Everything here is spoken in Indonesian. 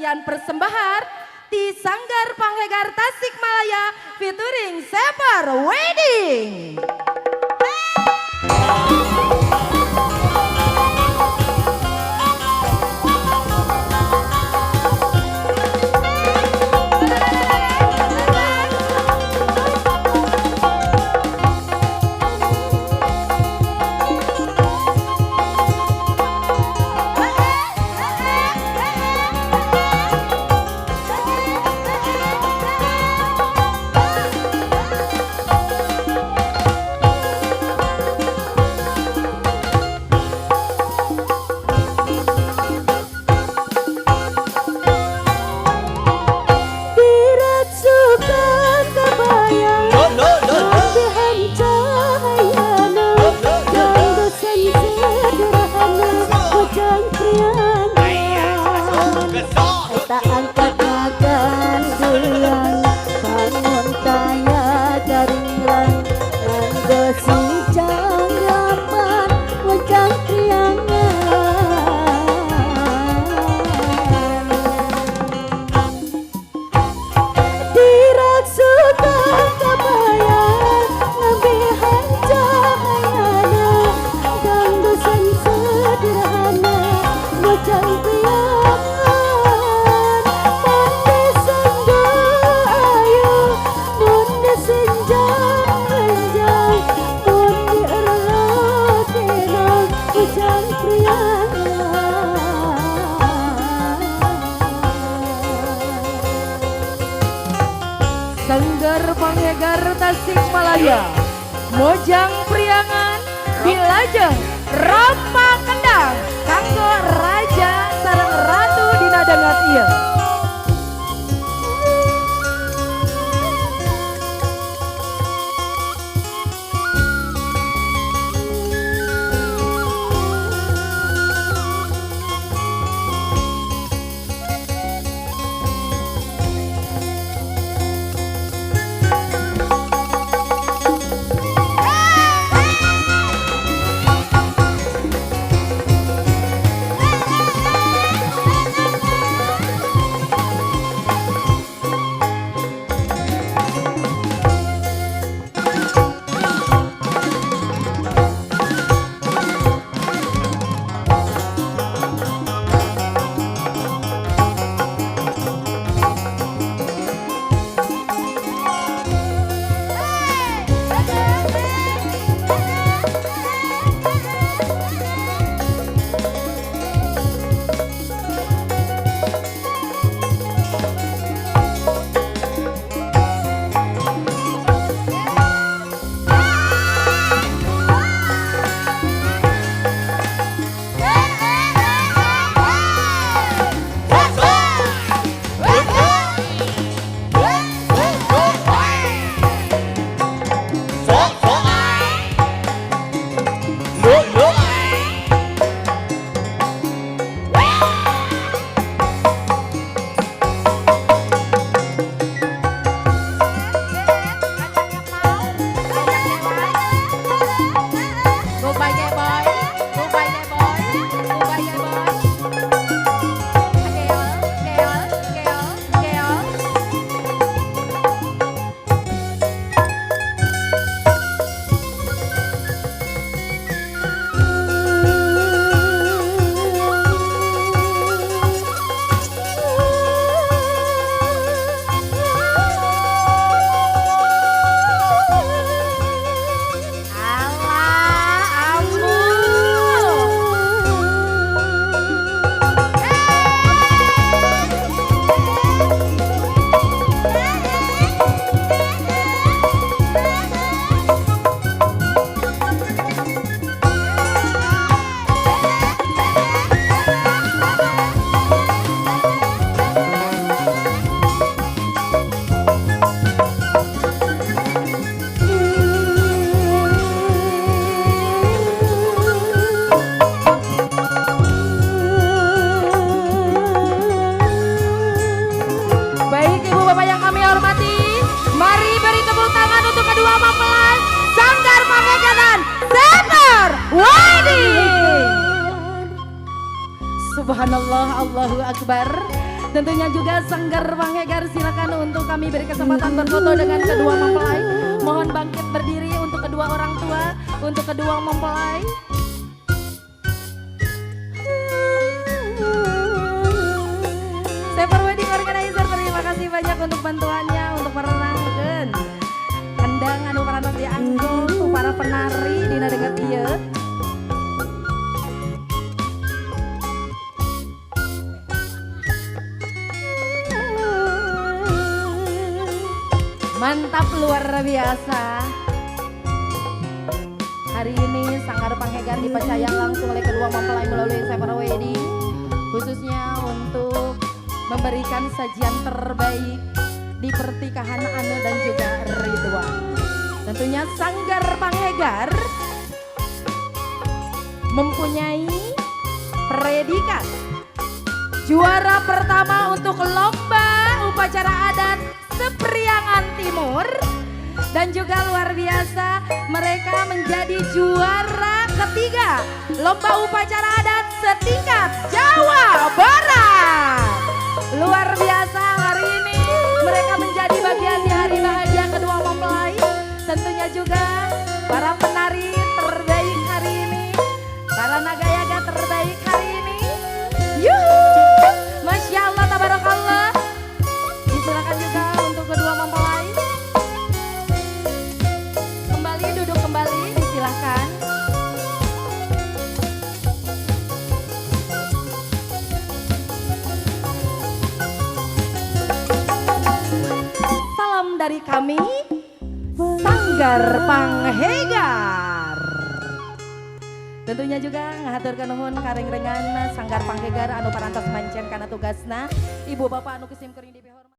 Kalian persembahan di Sanggar Panghegar Tasikmalaya featuring Semper Wedding. Sanggar Panghegar Tasikmalaya, Mojang Priangan, Bilajeng, Rampa Kendang, kanggo Raja sareng Ratu dina dangat ieu. Subhanallah, Allahu Akbar. Tentunya juga Sanggar Panghegar, silakan untuk kami beri kesempatan berfoto dengan kedua mempelai. Mohon bangkit berdiri untuk kedua orang tua, untuk kedua mempelai. Saper Wedding Organizer, terima kasih banyak untuk bantuannya untuk menerangkan kendang anu para dianggo untuk para penari dina dekat ieu. Mantap, luar biasa. Hari ini Sanggar Panghegar dipercaya langsung oleh kedua mempelai melalui Saper Wedding, khususnya untuk memberikan sajian terbaik di pernikahan Ane dan juga Ridwan. Tentunya Sanggar Panghegar mempunyai predikat juara pertama untuk lomba upacara adat Sepriangan Timur, dan juga luar biasa mereka menjadi juara ketiga lomba upacara adat setingkat Jawa Barat. Luar biasa, hari ini mereka menjadi bagian di hari bahagia kedua mempelai. Tentunya juga para penari terbaik hari ini, para nagayaga terbaik hari ini. Yuhu, Masya Allah, tabarakallah. Disilakan juga untuk kedua mempelai kembali duduk kembali, disilahkan. Salam dari kami Sanggar Panghegar. Tentunya juga ngahaturkeun nuhun karengrengan Sanggar Panghegar anu parantos mancen kana tugasna. Ibu bapak anu kesim kuring di